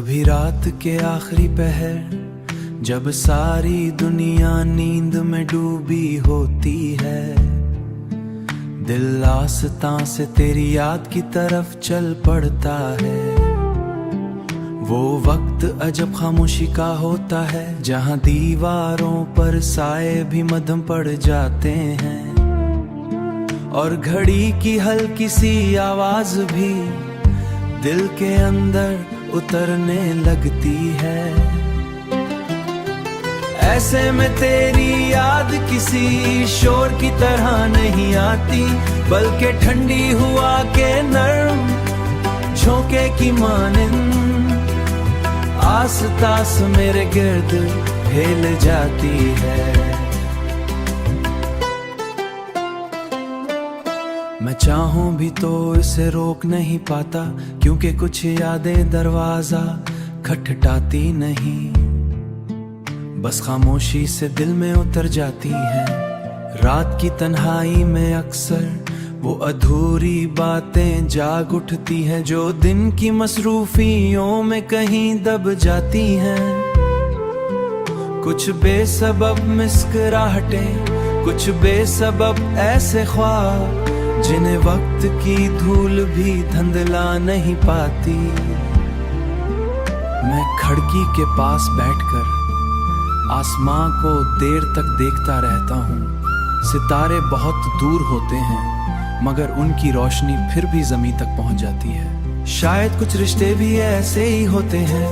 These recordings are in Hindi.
कभी रात के आखिरी पहर जब सारी दुनिया नींद में डूबी होती है, दिल आस्तां से तेरी याद की तरफ चल पड़ता है। वो वक्त अजब खामोशी का होता है जहां दीवारों पर साए भी मध्यम पड़ जाते हैं और घड़ी की हल्की सी आवाज भी दिल के अंदर उतरने लगती है। ऐसे में तेरी याद किसी शोर की तरह नहीं आती, बल्कि ठंडी हुआ के नर्म झोंके की मानिंद आस तास मेरे गिर्द हिल जाती है। मैं चाहूं भी तो इसे रोक नहीं पाता, क्योंकि कुछ यादें दरवाजा खटखटाती नहीं, बस खामोशी से दिल में उतर जाती हैं। रात की तन्हाई में अक्सर वो अधूरी बातें जाग उठती हैं जो दिन की मसरूफियों में कहीं दब जाती हैं। कुछ बेसबब मुस्कुराहटें, कुछ बेसबब ऐसे ख्वाब जिन्हें वक्त की धूल भी धुंधला नहीं पाती। मैं खिड़की के पास बैठकर आसमां को देर तक देखता रहता हूँ। सितारे बहुत दूर होते हैं मगर उनकी रोशनी फिर भी ज़मीन तक पहुँच जाती है। शायद कुछ रिश्ते भी ऐसे ही होते हैं,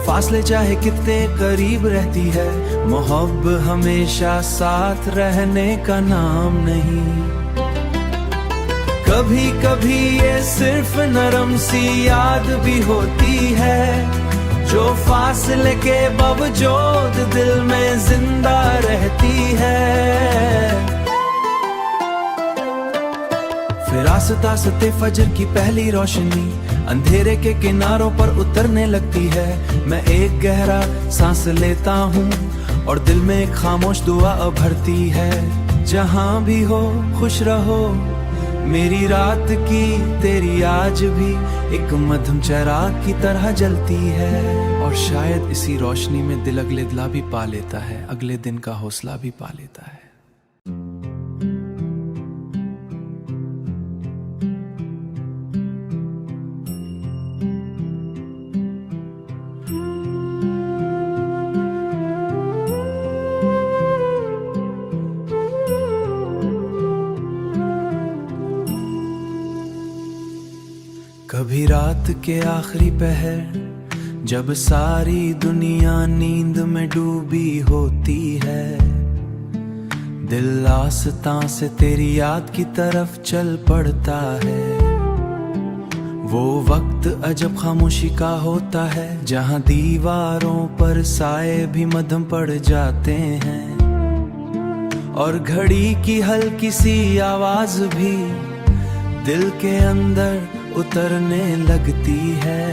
फासले चाहे कितने करीब रहती है, मोहब्बत हमेशा साथ रहने का नाम नहीं। कभी कभी ये सिर्फ नरम सी याद भी होती है जो फासले के बावजूद दिल में जिंदा रहती है। फिर आस्ते आस्ते फजर की पहली रोशनी अंधेरे के किनारों पर उतरने लगती है। मैं एक गहरा सांस लेता हूँ और दिल में एक खामोश दुआ भरती है। जहाँ भी हो खुश रहो, मेरी रात की तेरी आज भी एक मध्यम चिराग की तरह जलती है। और शायद इसी रोशनी में दिल अगले दिला भी पा लेता है, अगले दिन का हौसला भी पा लेता है। कभी रात के आखिरी पहर जब सारी दुनिया नींद में डूबी होती है, दिल आस्तां से तेरी याद की तरफ चल पड़ता है। वो वक्त अजब खामोशी का होता है जहां दीवारों पर साए भी मध्यम पड़ जाते हैं और घड़ी की हल्की सी आवाज भी दिल के अंदर उतरने लगती है।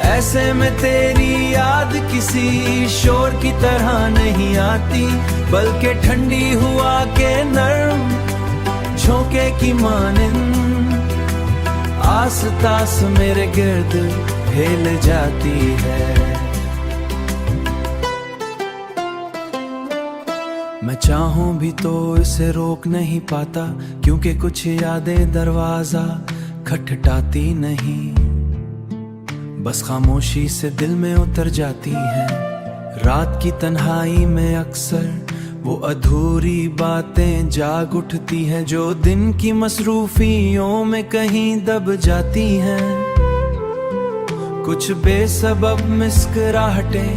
ऐसे में तेरी याद किसी शोर की तरह नहीं आती, बल्कि ठंडी हुआ के नर्म झोंके की मानिंद आस तास मेरे गिर्द हिल जाती है। मैं चाहूं भी तो इसे रोक नहीं पाता, क्योंकि कुछ यादें दरवाजा खटखटाती नहीं, बस खामोशी से दिल में उतर जाती हैं। रात की तन्हाई में अक्सर वो अधूरी बातें जाग उठती हैं जो दिन की मसरूफियों में कहीं दब जाती हैं। कुछ बेसबब मुस्कुराहटें,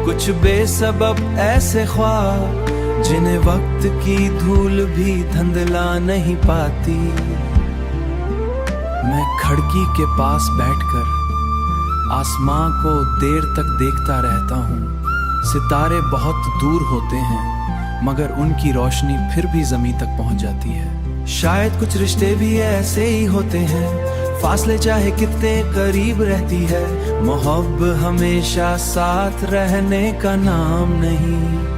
कुछ बेसबब ऐसे ख्वाब जिन्हें वक्त की धूल भी धुंधला नहीं पाती। मैं खिड़की के पास बैठकर आसमां को देर तक देखता रहता हूँ। सितारे बहुत दूर होते हैं मगर उनकी रोशनी फिर भी ज़मीन तक पहुँच जाती है। शायद कुछ रिश्ते भी ऐसे ही होते हैं, फासले चाहे कितने करीब रहती है, मोहब्बत हमेशा साथ रहने का नाम नहीं।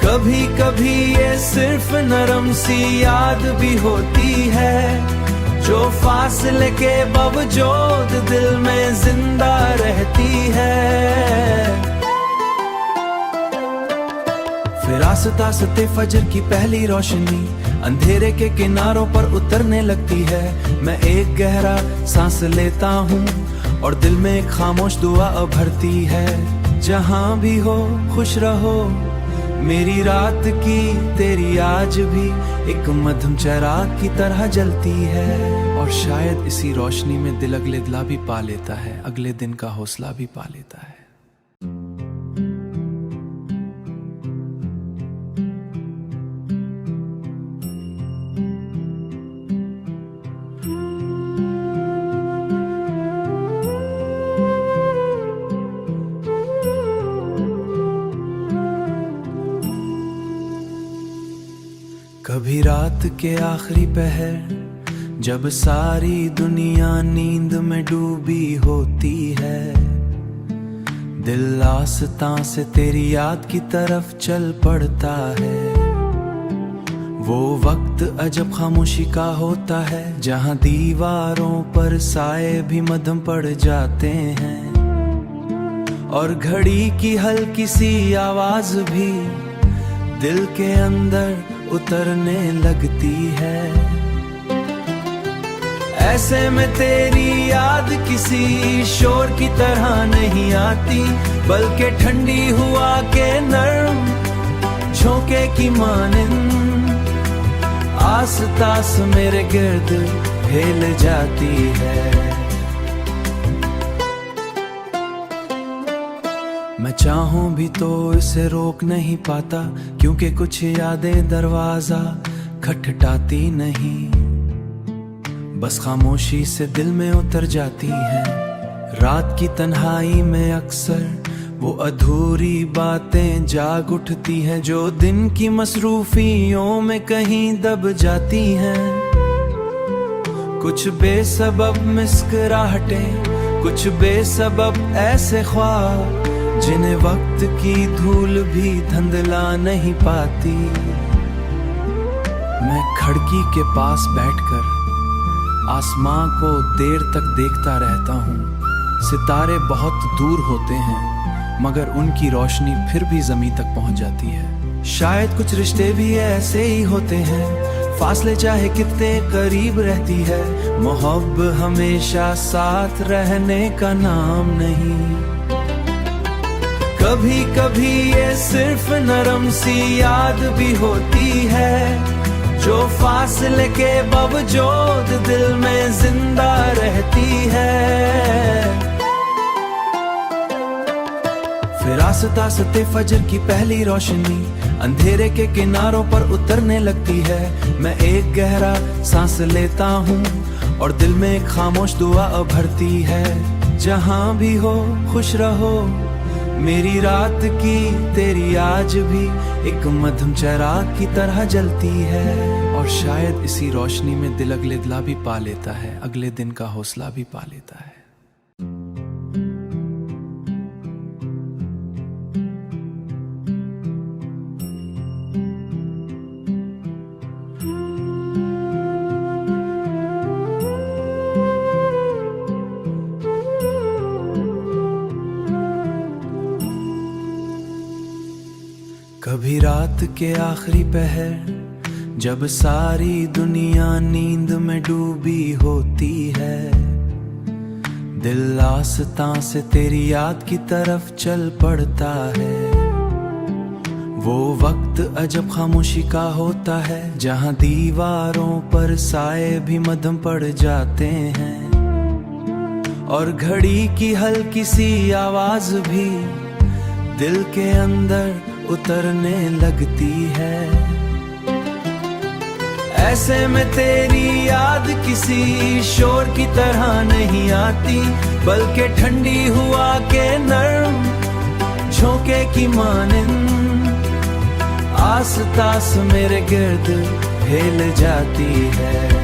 कभी कभी ये सिर्फ नरम सी याद भी होती है जो फासले के बावजूद दिल में जिंदा रहती है। फिर आस्ता आस्ते फजर की पहली रोशनी अंधेरे के किनारों पर उतरने लगती है। मैं एक गहरा सांस लेता हूँ और दिल में एक खामोश दुआ भरती है। जहाँ भी हो खुश रहो, मेरी रात की तेरी आज भी एक मध्यम चिराग की तरह जलती है। और शायद इसी रोशनी में दिल अगले दिला भी पा लेता है, अगले दिन का हौसला भी पा लेता है। कभी रात के आखिरी पहर जब सारी दुनिया नींद में डूबी होती है, दिल आस्ता से तेरी याद की तरफ चल पड़ता है। वो वक्त अजब खामोशी का होता है जहां दीवारों पर साए भी मध्यम पड़ जाते हैं और घड़ी की हल्की सी आवाज भी दिल के अंदर उतरने लगती है। ऐसे में तेरी याद किसी शोर की तरह नहीं आती, बल्कि ठंडी हुआ के नर्म झोंके की मानिंद आस-पास मेरे गिर्द हिल जाती है। मैं चाहूं भी तो इसे रोक नहीं पाता, क्योंकि कुछ यादें दरवाजा खटखटाती नहीं, बस खामोशी से दिल में उतर जाती हैं। रात की तन्हाई में अक्सर वो अधूरी बातें जाग उठती हैं जो दिन की मसरूफियों में कहीं दब जाती हैं। कुछ बेसबब मुस्कुराहटें, कुछ बेसबब ऐसे ख्वाब जिन्हें वक्त की धूल भी धुंधला नहीं पाती। मैं खिड़की के पास बैठकर आसमां को देर तक देखता रहता हूँ। सितारे बहुत दूर होते हैं मगर उनकी रोशनी फिर भी ज़मीन तक पहुँच जाती है। शायद कुछ रिश्ते भी ऐसे ही होते हैं, फासले चाहे कितने करीब रहती है, मोहब्बत हमेशा साथ रहने का नाम नहीं। कभी कभी ये सिर्फ नरम सी याद भी होती है जो फासले के बावजूद दिल में जिंदा रहती है। फिर आस्ता आस्ते फजर की पहली रोशनी अंधेरे के किनारों पर उतरने लगती है। मैं एक गहरा सांस लेता हूँ और दिल में एक खामोश दुआ भरती है। जहाँ भी हो खुश रहो, मेरी रात की तेरी आज भी एक मध्यम चिराग की तरह जलती है। और शायद इसी रोशनी में दिल अगले दिला भी पा लेता है, अगले दिन का हौसला भी पा लेता है। कभी रात के आखिरी पहर जब सारी दुनिया नींद में डूबी होती है, दिल आस्ता से तेरी याद की तरफ चल पड़ता है। वो वक्त अजब खामोशी का होता है जहां दीवारों पर साए भी मध्यम पड़ जाते हैं और घड़ी की हल्की सी आवाज भी दिल के अंदर उतरने लगती है। ऐसे में तेरी याद किसी शोर की तरह नहीं आती, बल्कि ठंडी हुआ के नर्म झोंके की मानिंद आस-पास मेरे गिर्द हिल जाती है।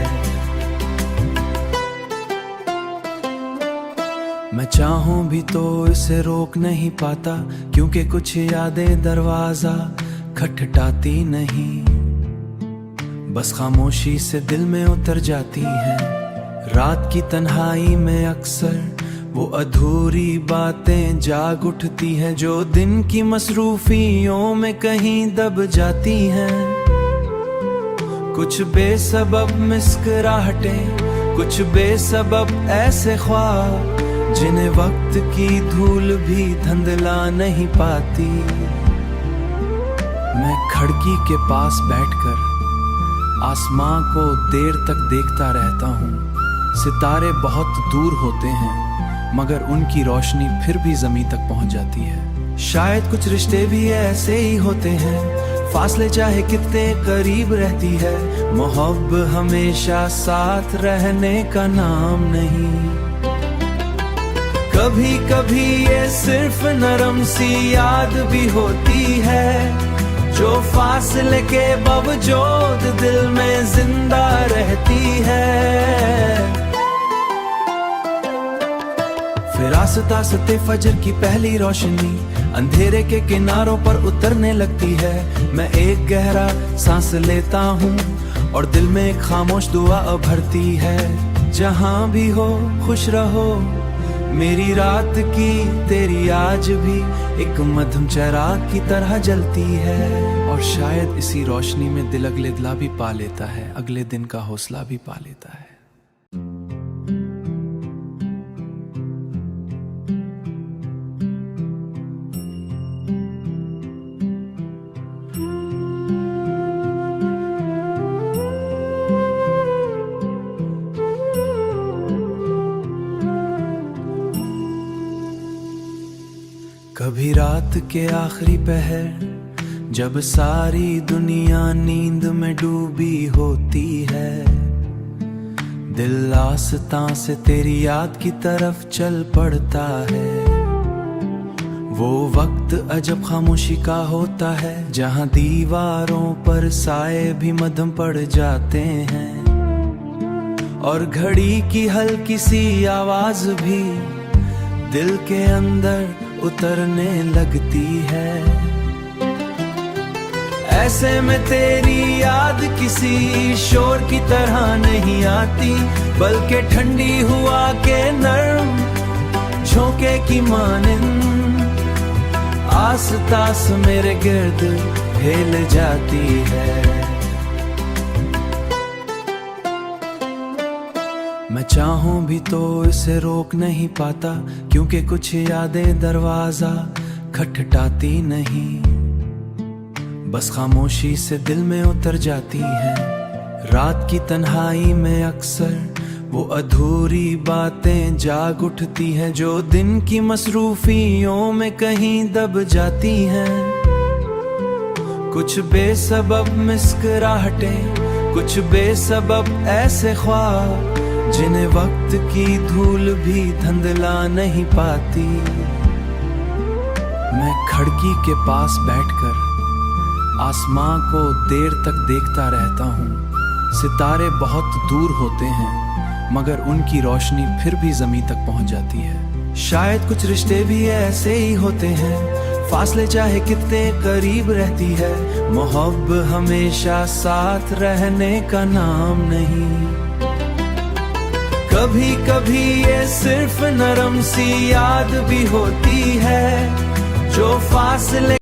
मैं चाहूं भी तो इसे रोक नहीं पाता, क्योंकि कुछ यादें दरवाजा खटखटाती नहीं, बस खामोशी से दिल में उतर जाती हैं। रात की तन्हाई में अक्सर वो अधूरी बातें जाग उठती हैं जो दिन की मसरूफियों में कहीं दब जाती हैं। कुछ बेसबब मुस्कुराहटें, कुछ बेसबब ऐसे ख्वाब जिन्हें वक्त की धूल भी धुंधला नहीं पाती। मैं खिड़की के पास बैठकर आसमां को देर तक देखता रहता हूँ। सितारे बहुत दूर होते हैं मगर उनकी रोशनी फिर भी ज़मीं तक पहुँच जाती है। शायद कुछ रिश्ते भी ऐसे ही होते हैं, फासले चाहे कितने करीब रहती है, मोहब्बत हमेशा साथ रहने का नाम नहीं। कभी कभी ये सिर्फ नरम सी याद भी होती है जो फासले के बावजूद दिल में जिंदा रहती है। फिर आस्ते फजर की पहली रोशनी अंधेरे के किनारों पर उतरने लगती है। मैं एक गहरा सांस लेता हूँ और दिल में एक खामोश दुआ भरती है। जहाँ भी हो खुश रहो, मेरी रात की तेरी आज भी एक मध्यम चिराग की तरह जलती है। और शायद इसी रोशनी में दिल अगले दिला भी पा लेता है, अगले दिन का हौसला भी पा लेता है। कभी रात के आखिरी पहर जब सारी दुनिया नींद में डूबी होती है, दिल आस्तां से तेरी याद की तरफ चल पड़ता है। वो वक्त अजब खामोशी का होता है जहां दीवारों पर साए भी मध्यम पड़ जाते हैं और घड़ी की हल्की सी आवाज भी दिल के अंदर उतरने लगती है। ऐसे में तेरी याद किसी शोर की तरह नहीं आती, बल्कि ठंडी हुआ के नर्म झोंके की मानिंद आस-पास मेरे गिर्द फैल जाती है। मैं चाहूं भी तो इसे रोक नहीं पाता, क्योंकि कुछ यादें दरवाजा खटखटाती नहीं, बस खामोशी से दिल में उतर जाती हैं। रात की तन्हाई में अक्सर वो अधूरी बातें जाग उठती हैं जो दिन की मसरूफियों में कहीं दब जाती हैं। कुछ बेसबब मुस्कुराहटें, कुछ बेसबब ऐसे ख्वाब जिन्हें वक्त की धूल भी धुंधला नहीं पाती। मैं खिड़की के पास बैठकर आसमां को देर तक देखता रहता हूँ। सितारे बहुत दूर होते हैं मगर उनकी रोशनी फिर भी ज़मीं तक पहुँच जाती है। शायद कुछ रिश्ते भी ऐसे ही होते हैं, फासले चाहे कितने करीब रहती है, मोहब्बत हमेशा साथ रहने का नाम नहीं। कभी कभी ये सिर्फ नरम सी याद भी होती है जो फासले